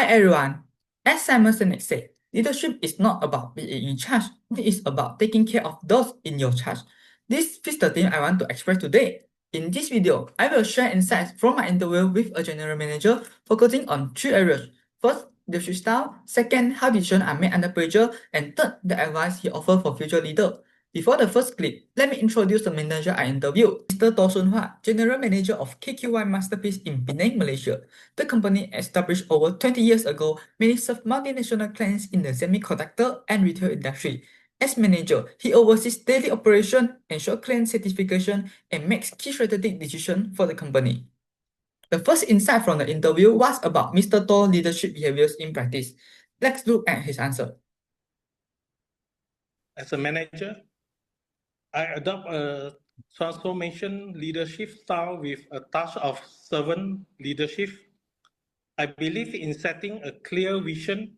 Hi everyone. As Simon Sinek said, leadership is not about being in charge, it is about taking care of those in your charge. This fits the theme I want to express today. In this video, I will share insights from my interview with a general manager focusing on three areas. First, leadership style. Second, how decisions are made under pressure. And third, the advice he offers for future leaders. Before the first clip, let me introduce the manager I interviewed, Mr. Toh Sun Hua, General Manager of KQY Masterpiece in Penang, Malaysia. The company, established over 20 years ago, mainly served multinational clients in the semiconductor and retail industry. As manager, he oversees daily operation, ensures client certification, and makes key strategic decisions for the company. The first insight from the interview was about Mr. Toh's leadership behaviors in practice. Let's look at his answer. As a manager, I adopt a transformation leadership style with a touch of servant leadership. I believe in setting a clear vision,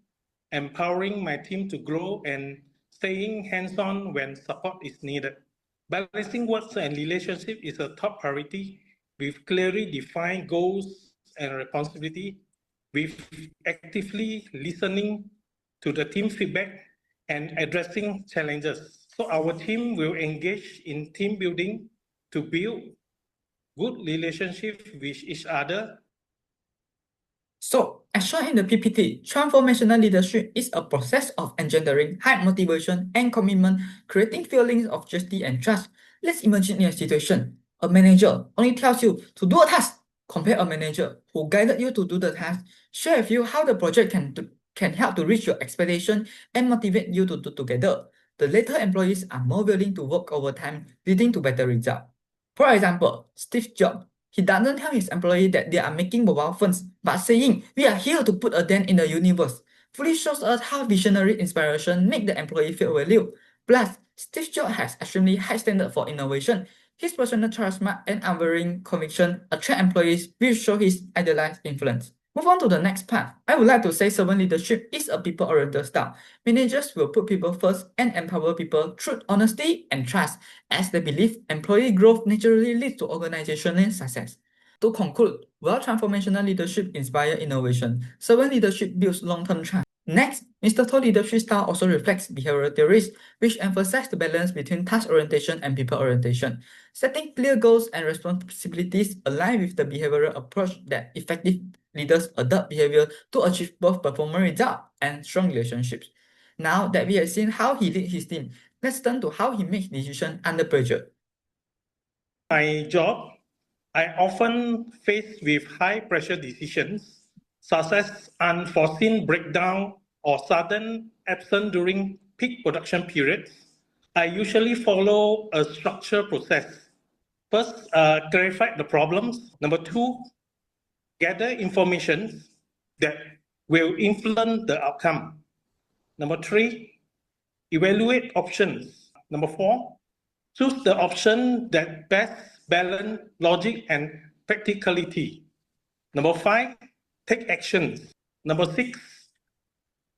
empowering my team to grow, and staying hands-on when support is needed. Balancing work and relationship is a top priority with clearly defined goals and responsibility, with actively listening to the team feedback and addressing challenges. So our team will engage in team building to build good relationships with each other. So, as shown in the PPT, transformational leadership is a process of engendering high motivation and commitment, creating feelings of justice and trust. Let's imagine a situation. A manager only tells you to do a task. Compare a manager who guided you to do the task, share with you how the project can help to reach your expectation and motivate you to do together. The later employees are more willing to work overtime, leading to better results. For example, Steve Jobs, he doesn't tell his employee that they are making mobile phones, but saying, "We are here to put a dent in the universe," fully shows us how visionary inspiration make the employee feel valued. Plus, Steve Jobs has extremely high standard for innovation. His personal charisma and unwavering conviction attract employees, which show his idealized influence. Move on to the next part. I would like to say servant leadership is a people-oriented style. Managers will put people first and empower people through honesty and trust, as they believe employee growth naturally leads to organizational success. To conclude, while transformational leadership inspires innovation, servant leadership builds long-term trust. Next, Mr. Toh's leadership style also reflects behavioral theories, which emphasize the balance between task orientation and people orientation. Setting clear goals and responsibilities align with the behavioral approach that effective leaders adopt behavior to achieve both performance results and strong relationships. Now that we have seen how he leads his team, let's turn to how he makes decisions under pressure. My job, I often face with high pressure decisions, such as unforeseen breakdown or sudden absence during peak production periods. I usually follow a structured process. First, clarify the problems. Number two, gather information that will influence the outcome. Number three, evaluate options. Number four, choose the option that best balance logic and practicality. Number five, take actions. Number six,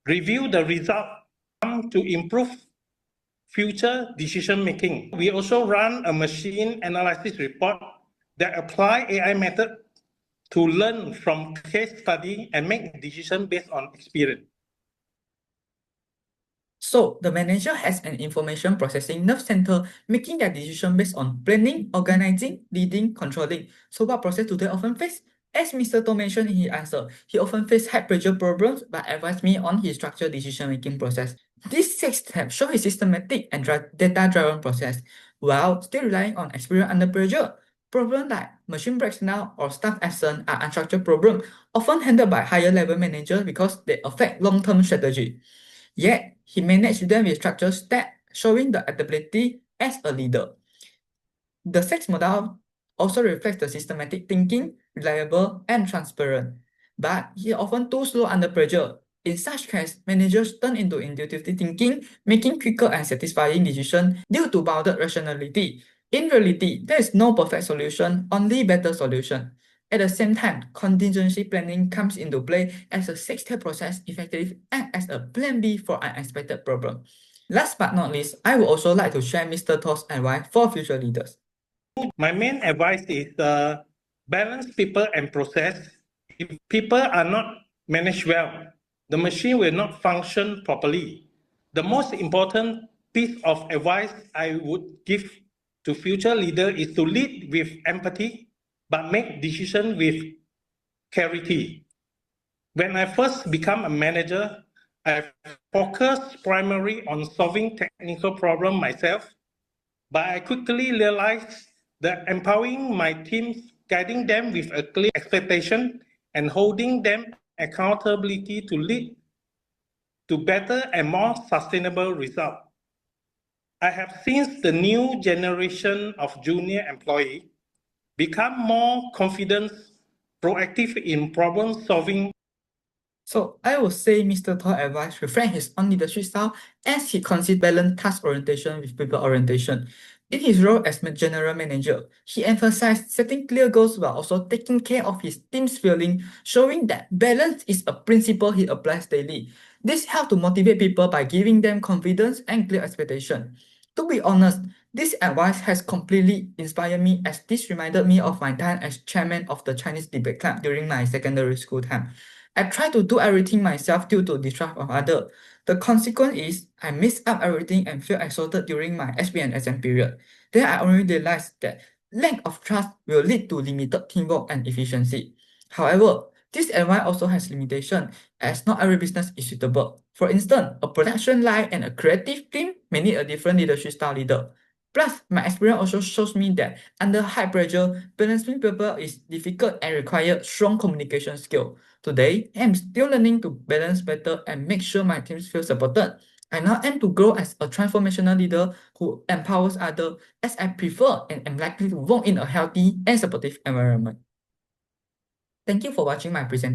review the result to improve future decision making. We also run a machine analysis report that apply AI method to learn from case study and make decisions based on experience. So, the manager has an information processing nerve center, making their decision based on planning, organizing, leading, controlling. So, what process do they often face? As Mr. Toh mentioned in his answer, he often faces high pressure problems but advised me on his structured decision-making process. These 6 steps show his systematic and data-driven process, while still relying on experience under pressure. Problems like machine breaks down or staff absent are unstructured problems, often handled by higher level managers because they affect long-term strategy. Yet, he managed them with structured steps, showing the ability as a leader. The 6 model also reflects the systematic thinking, reliable, and transparent. But he often too slow under pressure. In such case, managers turn into intuitive thinking, making quicker and satisfying decisions due to bounded rationality. In reality, there is no perfect solution, only better solution. At the same time, contingency planning comes into play as a 6-step process effective and as a plan B for unexpected problem. Last but not least, I would also like to share Mr. Toh's advice for future leaders. My main advice is balance people and process. If people are not managed well, the machine will not function properly. The most important piece of advice I would give to future leaders is to lead with empathy, but make decisions with clarity. When I first became a manager, I focused primarily on solving technical problems myself, but I quickly realized that empowering my teams, guiding them with a clear expectation, and holding them accountability to lead to better and more sustainable results. I have seen the new generation of junior employees become more confident, proactive in problem solving. So I would say Mr. Todd's advice reflects his own leadership style as he considers balanced task orientation with people orientation. In his role as general manager, he emphasized setting clear goals while also taking care of his team's feeling, showing that balance is a principle he applies daily. This helped to motivate people by giving them confidence and clear expectation. To be honest, this advice has completely inspired me as this reminded me of my time as chairman of the Chinese debate club during my secondary school time. I try to do everything myself due to distrust of others. The consequence is I mess up everything and feel exhausted during my SB and exam period. Then I only realized that lack of trust will lead to limited teamwork and efficiency. However, this advice also has limitations as not every business is suitable. For instance, a production line and a creative team may need a different leadership style leader. Plus, my experience also shows me that under high pressure, balancing people is difficult and requires strong communication skill. Today, I am still learning to balance better and make sure my teams feel supported. I now aim to grow as a transformational leader who empowers others as I prefer and am likely to work in a healthy and supportive environment. Thank you for watching my presentation.